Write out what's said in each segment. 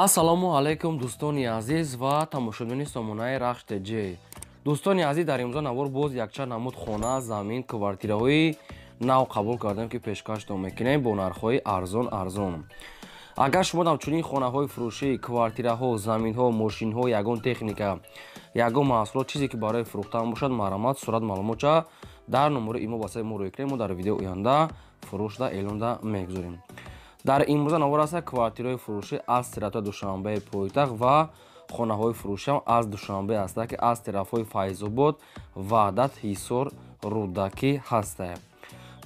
ассалому алайкум дӯстони азиз ва тамошобини сомонаи рахш ТЖ. дӯстони азиз, дар имрӯза навор боз якчанд намуд хона, замин, квартираҳои нав қабул кардем ки пешкаштон мекунем бо нархҳои арзон. агар шумо навчунин хонаҳои фурӯшӣ, квартираҳо, заминҳо, мошинҳо, ягон техника, ягон маҳсулот чизе ки барои фурӯхтан бошад, маромат, сурат маълумотша дар номери имо васаи мо рӯй кунем. мо дар видеои оянда фурӯшда эълонда мегузорем. дар имрӯза навор аст квартираҳои фурӯшӣ аз територияи Душанбеи пойтахт ва хонаҳои фурӯшиам аз Душанбе ҳаста ки аз тарафҳои Файзобод, Ваҳдат, Ҳисор, Рудакӣ ҳаста.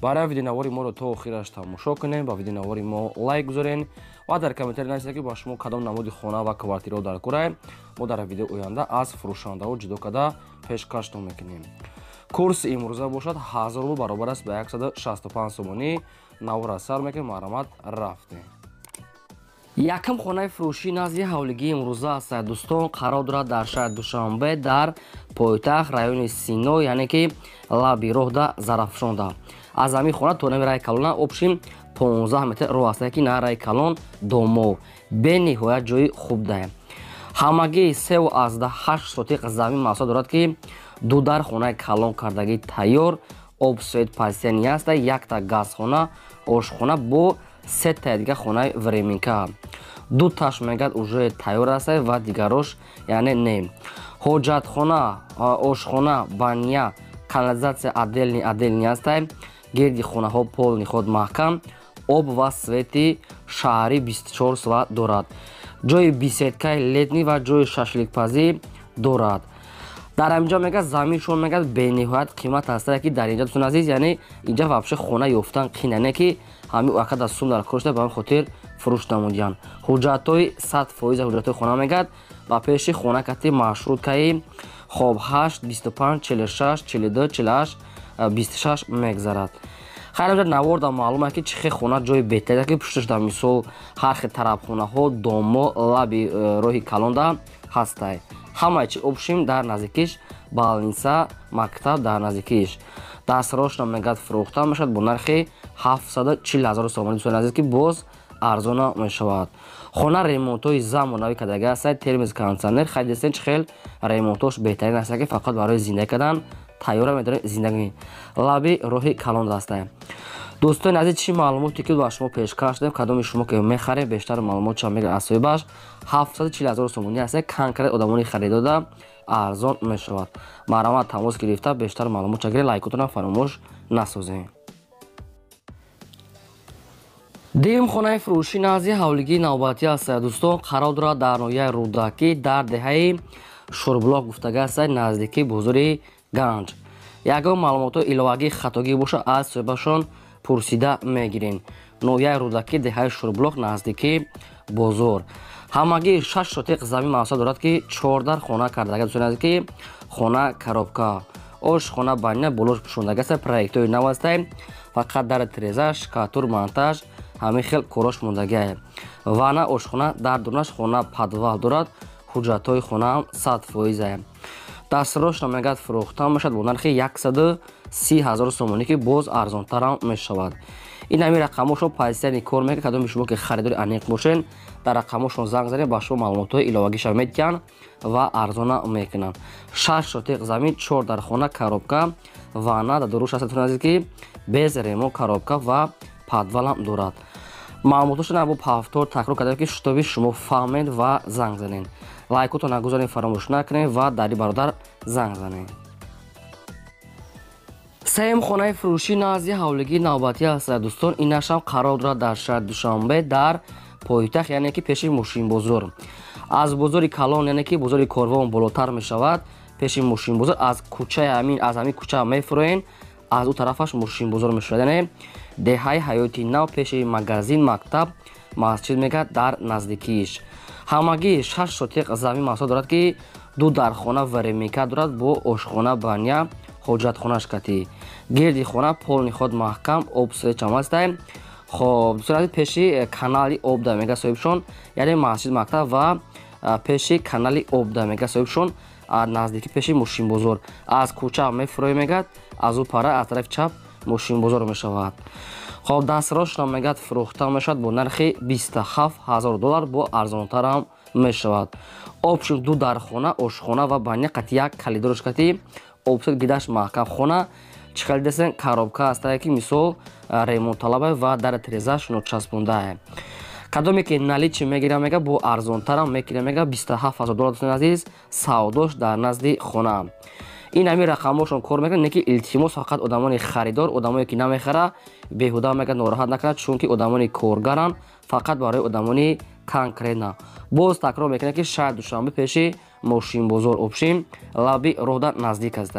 барои видеонавори моро то охираш тамошо кунем, ба видеонавори мо лайк гузорен ва дар комментария нависед ки ба шумо кадом намуди хона ва квартираҳо дар кора мо дар видеои оянда аз фурӯшандаҳо ҷудо карда пешкаштон мекунем. курси имрӯза бошад 1000 рубл баробар аст ба 165 сомонӣ. навора сар мекунем, маромат рафтем. якам хонаи фурӯшӣ назди ҳавлигии имрӯза аст. дӯстон, қарор дорад дар шаҳри Душанбе дар пойтахт райони Сино, яъне ки лаби роҳ да Зарафшонда. аз ҳамин хона то нами Райкалона обшим 15 метр роҳ аст ки на Райкалон домо бениҳоят ҷои хуб да. ҳамагӣ 3,8 сотиқ замин маҳсулот дорад ки ду дар хонаи калон кардагӣ тайёр, обсвет пазиҳани аст, якта газхона, ошхона бо сета дига хонаи временка. ду таш мегад уже тайёр аст ва дигарош яъне не. ҳоҷатхона, ошхона, баня, канализатсия отдельни аст. гирди хонаҳо пол ниход маҳкам, об ва свети шаҳрӣ 24 саат дорад. ҷои беседкаи летни ва ҷои шашликпазӣ дорад. дар ҳаминҷо мегӯяд заминшон мегӯяд бениҳоят қимат аст ки дар инҷа дӯстон азиз, яъне инҷа вабше хона ёфтан қин, яъне ки ҳамин акада сум дар кор ба ҳамин хотир фурӯш намудиянд. ҳуҷҷатҳои 100% ҳуҷҷатҳои хона мегӯяд ба пеши хона кати маршруткаи хоб 8 25 46 42 48 26 мегзарад. хайр навор дар маълум аст ки чӣ хел хона ҷои беҳтари ки пушташ дар мисол ҳар хел тарабхонаҳо домо лаби роҳи калонда ҳастай. ҳамаи чи обшим дар наздикиш балниса, мактаб дар наздикиш. дастрошна мегӯяд фурӯхта мешавад бо нархи 740 000 сомонӣ дӯстони азиз ки боз арзона мешавад. хона ремонтҳои замонавӣ кардагӣ аст, термоз кондитсионер хайдистен чӣ хел ремонтҳош беҳтарин аст ки фақат барои зиндагӣ кардан тайёра метавонед зиндагӣ. лаби роҳи калон аст. дӯстони азиз, чӣ маълумоте ки ба шумо пешкаш додем, кадоми шумо ки мехарем бештар маълумотша мегӯяд асоибаш 740 000 сомонӣ аст. кам кард одамони харидода арзон мешавад. маромат тамос гирифта бештар маълумотша гиред, лайкотона фаромӯш насозем. дуюм хонаи фурӯшӣ назди ҳавлигии навбатӣ аст. дӯстон, қарор дорад дар ноҳияи Рудакӣ дар деҳаи Шурблок гуфтагӣ аст, наздики бозори Ганҷ. ягон маълумотҳои иловагӣ хатогӣ бошад аз соҳибашон пурсида мегирем. ноҳияи Рудакӣ деҳаи Шурблок наздики бозор. ҳамагӣ 6 сотиқ замин маҳсулот дорад ки 4 дар хона кардагӣ дӯстони азиз ки хона коробка, ошхона баня болош пӯшондагӣ аст, проектҳои нав аст, фақат дар тиреза, шкатур, монтаж ҳамин хел корош мондагӣ. ванна ошхона дар донаш хона подвал дорад, ҳуҷҷатҳои хонаам 100%. дастрошна мегӯяд фурӯхта мешавад бо нархи 130 000 сомонӣ ки боз арзонтарам мешавад. ин ҳамин рақамошон позитсияни кор мекунад. кадоми шумо ки харидори аниқ бошен, дар рақамошон занг занед, ба шумо маълумотҳои иловагиша медиҳанд ва арзона мекунанд. 6 сотиқ замин, 4 дар хона, коробка, ванна дар дуруш аст азиз ки без ремонт коробка ва подвалам дорад. маълумотошона бо повтор такрор кардем ки шутоби шумо фаҳмед ва занг занед. лайкотона гузоред, фаромӯш накунед ва дари бародар занг занед. сеюм хонаи фурӯшӣ назди ҳавлигии навбатӣ аст. дӯстон, инашам қарор дорад дар шаҳри Душанбе дар пойтахт, яъне ки пеши мошинбозор. аз бозори калон, яъне ки бозори корвон болотар мешавад. пеши мошинбозор аз ҳамин кӯча мефуроен, аз ӯ тарафаш мошинбозор мешавад. яъне деҳаи ҳаёти нав пеши магазин, мактаб, масҷид мегӯяд дар наздикиш. ҳамагӣ 6 сотиқ замин маҳсулот дорад ки ду дар хона временка дорад бо ошхона, баня, ҳоҷатхонаш катӣ. гирди хона пол ниход маҳкам, об свечам аст. хоб дӯстони пеши канали об да мегӯяд соҳибшон, яъне масҷид, мактаб ва пеши канали об да мегӯяд соҳибшон наздики пеши мошинбозор. аз кӯча мефуроем мегӯяд, аз ӯ пара аз тарафи чап мошинбозор мешавад. خب دستراشون میگد فروخته میشد با نرخ $27000 با ارزانتر هم میشود. آپشن دو در خانه، آشخانه و بانی قطع یک کلیدرش کتی آپشن گیدش محکم خانه چخل دستن کارابکا است که مثال ریمونت طلبه و در تریزشون چسبونده. کدومی که نالیچ میگیره میگه با ارزانتر هم میگیره میگه $27000 دوستان عزیز سوداش در نزد خانه. این همین رقماشون کار میکنه که التماس فقط آدمانی خریدار آدمایی که نمیخره بیهوده میگه ناراحت نکنه چون که آدمانی کارگرن فقط برای آدمانی کنکرت نه. باز تکرار میکنه که شاید دوشنبه پیشی ماشین بازار آپشین لابی رودا نزدیک است.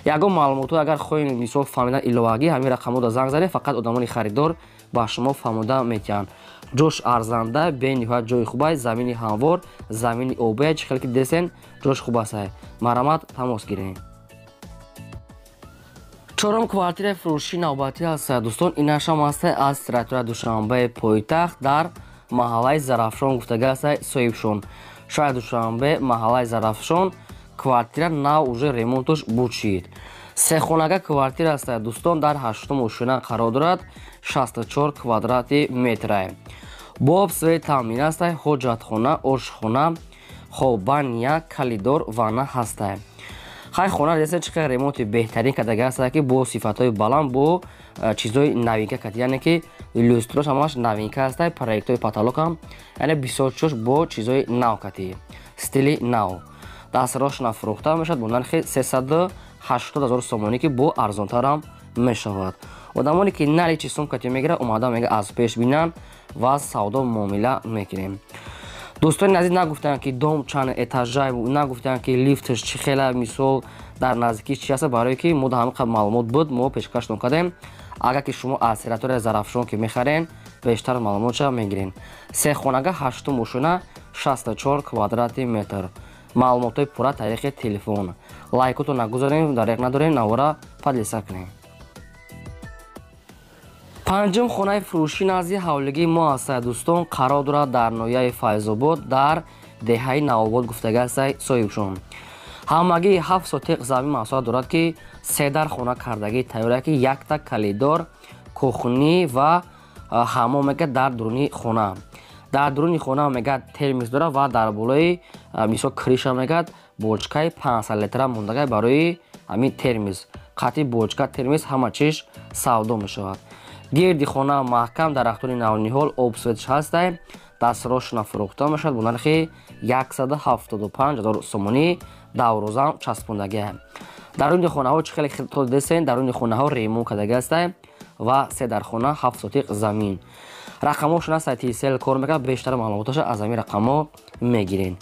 یگان معلوماتو اگر خواهید مثال فهمیدن ایلواگی همین رقمو دا زنگ زنید فقط آدمانی خریدار با شما فهمیده میتونن. جوش ارزنده به نهایت جای خوبه زمینی هموار زمینی آبی چخیل که دستن جوش خوب است. مرامت تماس گیرین. چهارم کوارتیر فروشی نوبتی است دوستان. اینش هم است از تراکتور دوشنبه پایتخت در محله زرافشان گفتگی است صاحبشون. شاید دوشنبه محله زرافشان کوارتیر نو уже ремонтош бучид. سه خانگی کوارتیر است دوستان در 8 ماشینه قرار دارد 64 کвадрати متر. با سوی تامین است حاجتخانه، آشخانه، خوابانی، کلیدار وانه هست. خیلی خانه دیگه چقدر ریمونت بهترین کدگی است که با صفات‌های بلند با چیزای نوینکه کتی یعنی که لوستروش همش نوینکه است پروژه‌های پاتالوک هم یعنی 24 با چیزای نو کتی استیلی نو. دستراش نفروخته میشد با نرخ 380000 سومانی که با ارزانتر هم میشود. آدمانی که نلی چی سوم کتی میگیره اومده میگه از پیش بینن و سودا معامله میکنیم. دوستان عزیز نگفتن که دوم چند اتاژای نگفتن که لیفتش چی خیلی مثال در نزدیکی چی است برای که ما همه معلومات بود ما پیشکش کردیم. اگر که شما از تراکتور زرافشان که میخرین بیشتر معلومات میگیرین. سه خانگی 8 ماشینه 64 کвадрати متر. معلومات پورا طریق تلفن. لایکتو نگذارین دریغ ندارین نوارا پادلسا کنین. پنجم خانه فروشی نزدیک حولگی ما است دوستان قرار دارد در ناحیه فیض‌آباد در دهه نوآباد گفتگی است صاحبشون. همگی 7 سوتق زمین محصول دارد که 3 در خانه کردگی تیاره که 1 تا کلیدار کوخنی و حمام که در درونی خانه. در درونی خانه میگه ترمیز داره و در بالای مثلا کریش میگه بولچکای 500 لیتر موندگی برای همین ترمیز قطعی بولچکا ترمیز همه چیز سودا میشود. گردی خانه محکم درختان نونیهال آب سویدش هست. دستراش نفروخته میشد با نرخ 175000 سومانی دو روزه چسبوندگی. درون خانه ها خیلی خیلی دستن درون خانه ها ریمون کردگی است و 3 در خانه 7 سوتق زمین. رقماشون از سایت سل کار میکنه بیشتر معلوماتش از همین رقم‌ها میگیرین.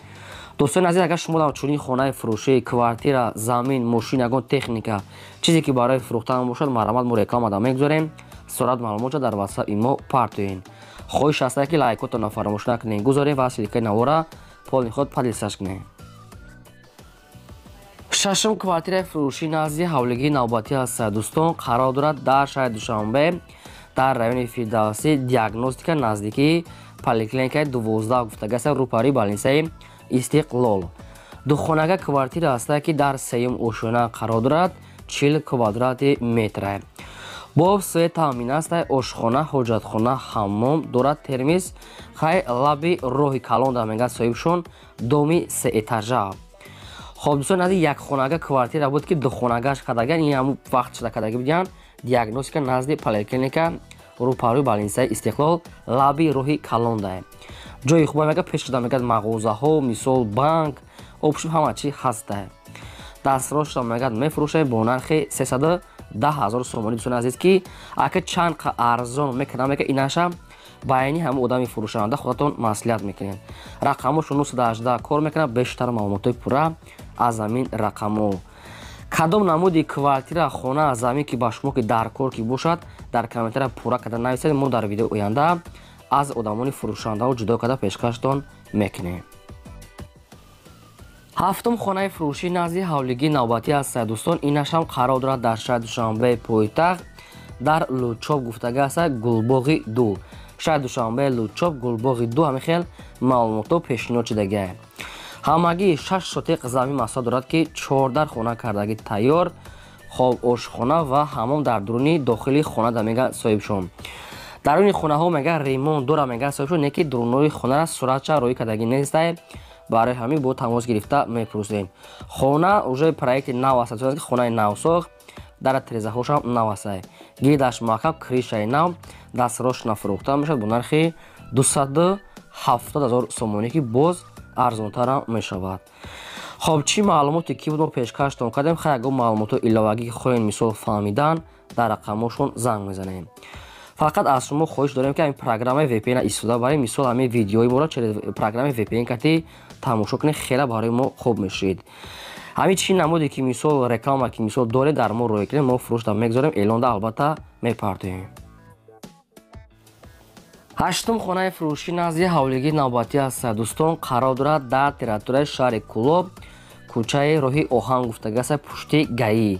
دوستان عزیز اگر شما در چنین خانه فروشی کوارتیر زمین ماشین یگان تکنیکا چیزی که برای فروختن باشد مرامت مو رقم ادامه میگذاریم سرعت معلومات در واتساپ ایمو پارتوین. خواهش است که لایکاتو نفراموش نکنین گذارین و سلیکه نوارا پول خود پادلساش کنین. ششم کوارتیر فروشی نزدیک حولگی نوبتی است دوستان قرار دارد در شهر دوشنبه در رایون فردوسی دیاگنوستیک نزدیکی پلیکلینیک 12 گفتگی است روپاری بالینسه استقلال. دو خانگی کوارتیر است که در سیم اوشونه قرار دارد 40 کвадрати متر. با سه تامین است آشخانه، حاجتخانه، حمام دارد ترمیز خیلی لابی روحی کلان در میگه صاحبشون دومی 3 اتاژه. خب دوستان از یک خانگی کوارتیر بود که دو خانگیش کدگی این همون وقت شده کدگی بیان دیاگنوستیک نزدیک پلیکلینیک روپاری بالینسه استقلال لابی روحی کلان ده. جای خوبه میگه پیش شده میگه مغازه ها مثال بانک آپشن همه چی هست. دستراش میگه میفروشه با نرخ 310000 سومانی دوستان عزیز که اگه چند ارزان میکنه میگه ایناش بیانی هم آدمی فروشنده خودتون مصلحت میکنین. رقمش 918 کار میکنه بیشتر معلومات پورا از همین رقمو. کدام نمودی کوارتیر خانه زمین که با شما که در کار کی باشد در کامنتر پورا کردن نویسید ما در ویدیو آینده از آدمانی فروشنده و جدا کرده پیشکشتون میکنیم. هفتم خانه فروشی نزدیک حولگی نوبتی است دوستان اینش هم قرار دارد در شهر دوشنبه پایتخت در لوچوب گفتگی است گلباغی 2. شهر دوشنبه لوچوب گلباغی 2 همه خیلی معلومات و پیشنهاد شدگی. همگی 6 سوتق زمین محصول دارد که 14 خانه کردگی تیار хоб ошхона ва ҳамом дар дуруни дохили хона да мега соҳибшон. даруни хонаҳо мега ремонт дора мега соҳибшон, не ки дурунои хонара суратча роҳӣ кардагӣ нестай. барои ҳамин бо тамос гирифта мепурсем. хона уже проекти нав аст, ки хонаи нав сохт, дар тирезаҳошам нав аст, гирдаш маҳкам, кришаи нав, дастрош фурӯхта мешавад бо нархи 270 000 сомонӣ, ки боз арзонтарам мешавад. хоб чӣ маълумоте ки мо пешкаштон кардем, хай ягон маълумотҳои иловагӣ хоҳем мисол фаҳмидан, дар рақамҳошон занг мезанем. фақат аз шумо хоҳиш дорем ки ҳамин программаи VPN истифода барем. мисол ҳамин видеои моро через программаи VPN кати тамошо кунед, хела барои мо хуб мешавад. ҳамин чӣ намуде ки мисол реклама ки мисол доре дар мо роя кунем, мо фурӯшда мегзорем, эълонда албатта мепартоем. ҳаштум хонаи фурӯшӣ назди ҳавлигии навбатӣ аст. дӯстон, қарор дорад дар территорияи шаҳри Кӯлоб, кӯчаи роҳи Оҳан гуфтагӣ аст, пушти ГАИ.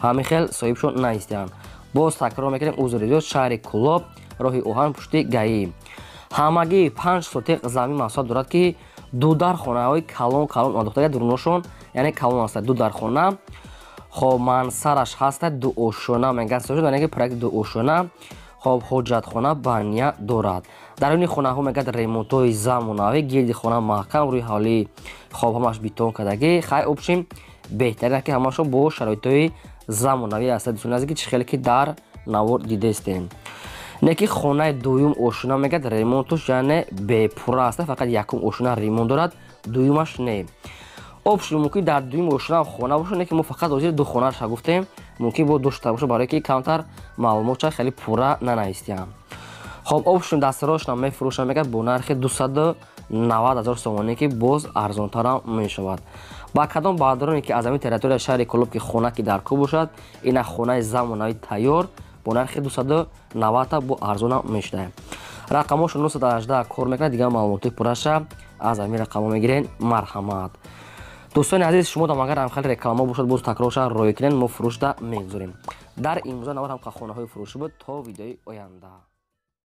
ҳамин хел соҳибшон наистанд. боз такрор мекунем, узри зиёд, шаҳри Кӯлоб, роҳи Оҳан, пушти ГАИ. ҳамагӣ 5 сотиқ замин маҳсулот дорад, ки ду дар хонаҳои калон одохтага дуруношон, яъне калон аст, ду дар хона. хоб мансараш ҳаста, ду ошона меган соҳибшон, яъне ки проекти ду ошона. хоб ҳоҷатхона баня дорад. даруни хонаҳо мегӯяд ремонтҳои замонавӣ, гирди хона маҳкам, рӯи ҳавлии хоб ҳамаш битон кардагӣ. хай обшим беҳтарин, ки ҳамашон бо шароитҳои замонавӣ аст. дӯстони азиз, ки чӣ хеле ки дар навор дидестем. не ки хонаи дуюм ошона мегӯяд ремонтуш яъне бепура аст, фақат якум ошона ремонт дорад, дуюмаш не. обшим мумкин дар дуюм ошона хона бошад, не ки мо фақат озир ду хонаша гуфтем, мумкин бо дошта бошад, барое ки камтар маълумотша хеле пурра нанаистиям. хоб обшим дастарошна мефурӯшам мегӯяд бо нархи 290 000 сомонӣ, ки боз арзонтарам мешавад. ба кадом бардороне ки аз ҳамин территорияи шаҳри Кӯлоб ки хона ки дар кӯ бошад, ина хонаи замонавӣ тайёр бо нархи 290 бо арзонам мешавад. рақамошо 918 кор мекунад. дигар маълумоти пурраша аз ҳамин рақамҳо мегирен. марҳамат. дӯстони азиз, шумо дам агар ҳамхел реклама бошад, боз такрорша роя кунед, мо фурӯшда мегузорем. дар имрӯза навор ҳамқа хонаҳои фурӯшӣ буд. то видеои оянда.